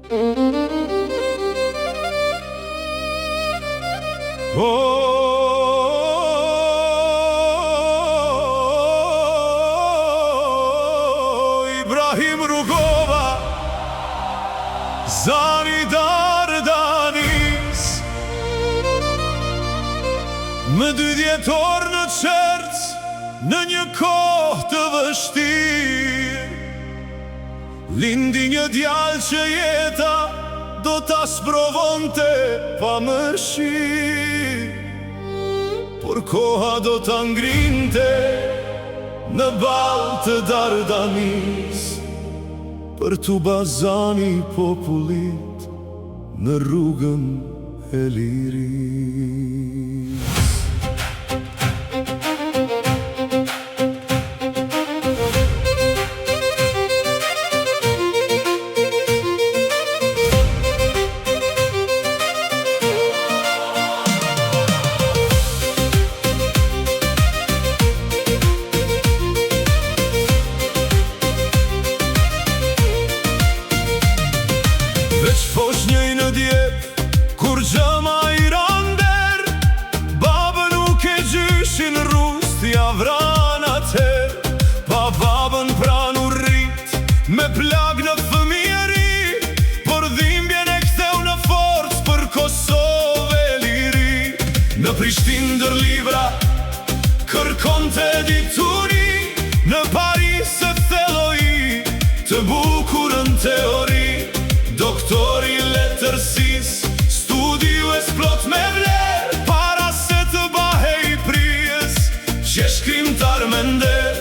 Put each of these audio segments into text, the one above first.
Ibrahim Rugova, Zani Dardanis, më 2 dhjetor në qerc, në një kohë të vështirë, lindi një djalë që jeta do ta sprovonte pa mëshirë, por koha do ta ngrinte në balë të Dardanis, për t'u bazani popullit në rrugën e liris. Veç fosh njëj në djep, kur gjëma i rander, babën nuk e gjyshin rust, ja vran atër, pa babën pran u rrit, me plag në fëmijëri, por dhimbjen e ktheu në forcë për Kosovë e liri. Në Prishtinë ndër libra, kërkon të dituri, në Paris e thelloi, të bukurën teori. Doktori letërsis, studiu e s'plot me vler, para se të bahej prijes, që shkrimtar me nder.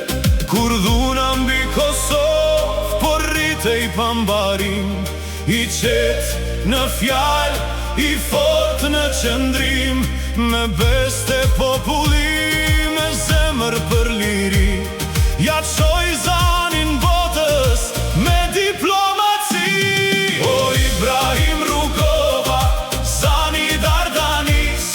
Kur dhuna mbi Kosovë, por rritej pambarim, i qetë në fjallë, i fort në qëndrim, me beste populli, me zemër për liri, ja qoj zanin botës, me diplomaci. O Ibrahim Rugova, Zani Dardanis,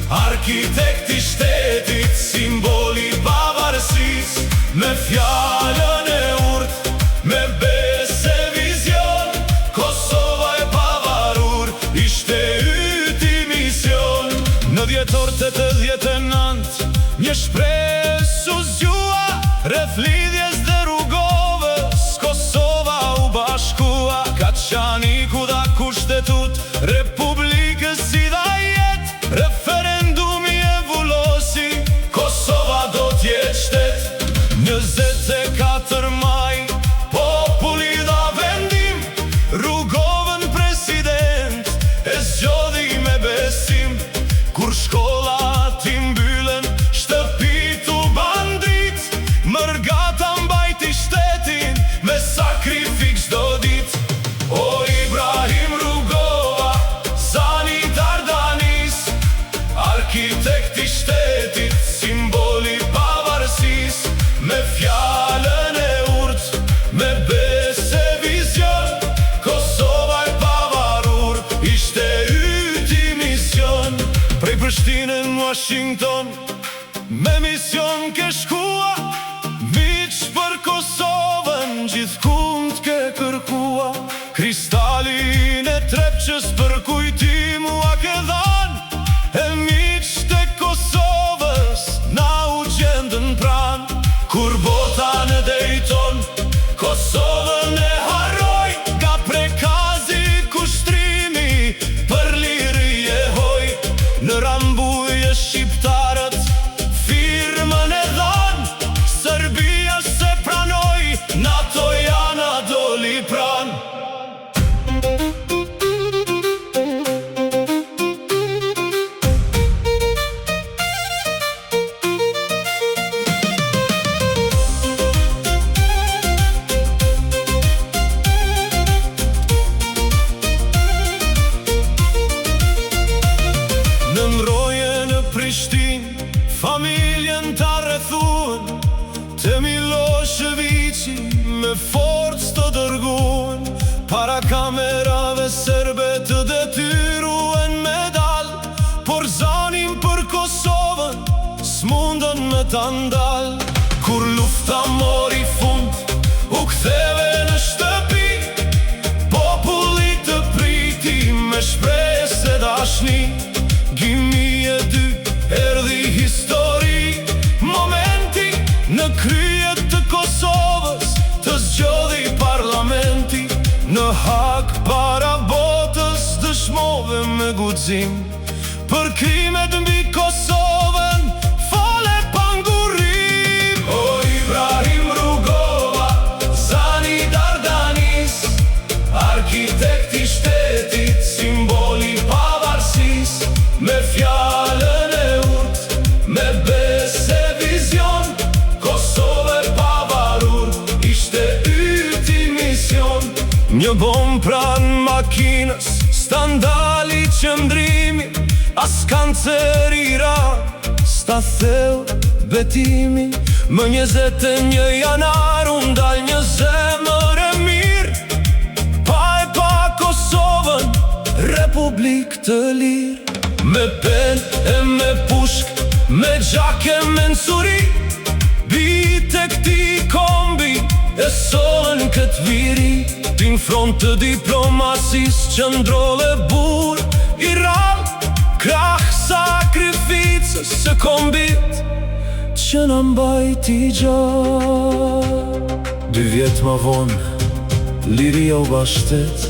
arkitekti shtetit, simboli pavarësis, me fjallën e urt, me bese vizion, Kosova e pavarur, ishte yti mision. Në dhjetor 89, një shpresu zgjua, rreth lidhjes dhe Rugovës, Kosova u bashkua. Kaçani ku dha kushtetut, Republikës si dha jet, referendumi e vullosi, Kosova do t'jetë shtet. 24 maj, populli dha vendim, Rugovën president, e zgjodhi me besim. Kur shkollat i mbyllen, shtëpit u bandrit, mërgata mbajti shtetin, me sakrifik çdo dit. O Ibrahim Rugova, Zani Dardanis, arkitekti shtetit, simboli pavarësis, me fjallën e urt, me bese vizion, Kosova e pavarur, ishte yti mision. Prej Prishtinën në Washington, me mision ke shkua, miq për Kosovën, gjithkund ke kërkua. Kristalin e Trepçës për kujtim ua ke dhan, e miq të Kosovës na u gjendën pran. Kur bota në Dayton, Kosovën e harroj, nga prekazi kushtrimi, për liri e hoj. Në Rambuje shqiptarët, firmën e dhan, Serbia se pranoj, NATO jana doli pran. Në ngroje në Prishtinë, familjen ta rrethun, te Miloševiqi me forcë të dërgun. Para kamerave serbe të detyruen me dal, por zanin për Kosovën s'mundën me ta ndal. Kur lufta mori fund, u ktheve në shtëpi, populli të dashni, gimi e dy, erdhi histori. Momenti në kryet të Kosovës, të zgjodhi parlamenti. Në hak para botës dëshmove me guxim, për krimet mbi Kosovën fole pangurim. O Ibrahim Rugova, zani Dardanis, arkitekti shtetit, simboli pavarësis. Me fjallën e urt, me bes e vizion, Kosovë pavarur, ishte yti mision. Një bom pran makinës, standali qëndrimi, as kancer Iran, sta theu betimi. Më 21 janar unë dal një zemër e mirë, pa Kosovën, republik të lirë. Me pen e me pushk, me gjak e me nsuri, bite këti kombi e solën këtë viri. Din front të diplomacis qëndrove bur i rall, krah sakrificës së kombit që në mbajti gjatë. 2 vjet ma vonë, liria u bashtet,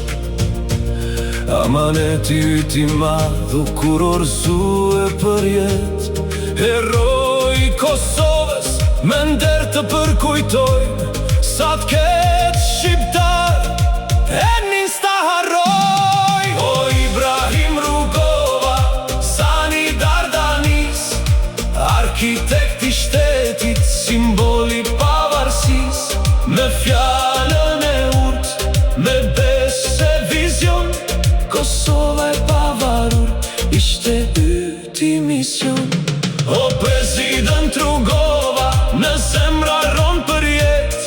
amaneti yti madhu kur orzue për jet. Heroi Kosovës, me nder të përkujtojnë, sa t'ket shqiptar, e nis ta harroj. O Ibrahim Rugova, zani Dardanis, arkitekti shtetit, simboli pavarësis. Me fjallën e urt, me bes e vizion, Kosova e pavarur, ishte yti mision. O prezident Rugova, në zemra ron për jet,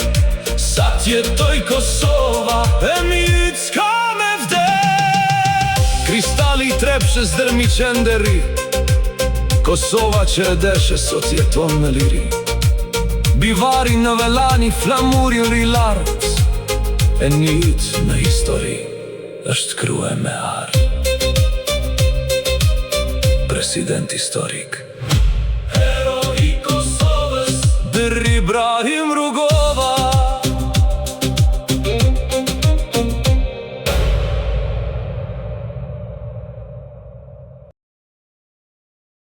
sa t'jetoj Kosova, e mjyt s'ka me vdet. Kristali i trepshës dërmi qenderi, Kosova që e deshe sot jeton në liri. Bivari në velani, flamurin rilart, e njët në histori është krye me ardh. President historik, heroi Kosovës, Ibrahim Rugova.